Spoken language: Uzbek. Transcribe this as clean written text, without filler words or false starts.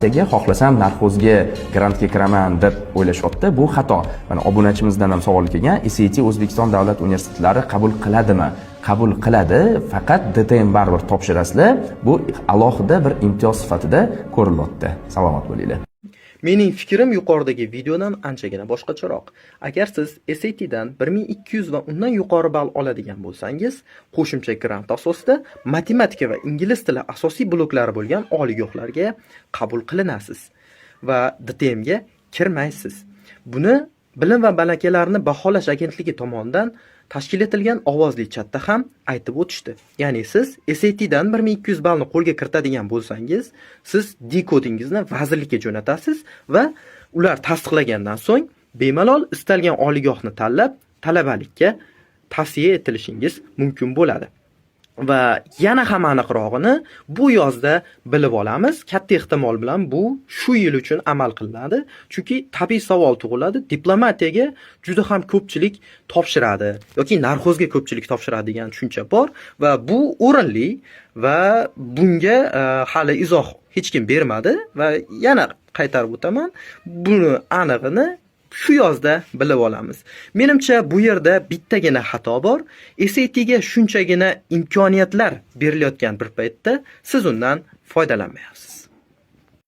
Xohlasam narxozga grantga kiraman deb o'ylashyapti. Bu xato. Mana obunachimizdan ham savol kelgan. SAT O'zbekiston davlat universitetlari qabul qiladimi? Qabul qiladi, faqat DTM baribir topshirasizlar. Bu alohida bir imtiyoz sifatida ko'rilyapti. Salomat bo'linglar. Mening fikrim yuqoridagi videodan anchagina boshqacharoq. Agar siz SAT dan 1200 va undan yuqori ball oladigan bo'lsangiz, qo'shimcha grant asosida matematika va ingliz tili asosiy bloklari bo'lgan oliygohlarga qabul qilinasiz va DTM ga kirmaysiz. Buni Bilim va malakalarni baholash agentligi tomonidan tashkil etilgan ovozli chatda ham aytib o'tishdi. Ya'ni siz SAT dan 1200 ballni qo'lga kiritadigan bo'lsangiz, siz D-kodingizni vazirlikka jo'natasiz va ular tasdiqlagandan so'ng bemalol istalgan oliygohni tanlab talabalikka tavsiya etilishingiz mumkin bo'ladi. Va yana ham aniqrog'ini bu yozda bilib olamiz. Katta ehtimol bilan bu shu yil uchun amal qilinadi. Chunki tabiiy savol tug'iladi. Diplomatiyaga juda ham ko'pchilik topshiradi yoki narxozga ko'pchilik topshiradi degan tushuncha bor va bu o'rinli va bunga hali izoh hech kim bermadi va yana qaytarib o'taman. Buni anig'ini shu yozda bilib olamiz. Menimcha bu yerda bittagina xato bor. SAT ga shunchagina imkoniyatlar berilayotgan bir paytda siz undan foydalanmayapsiz.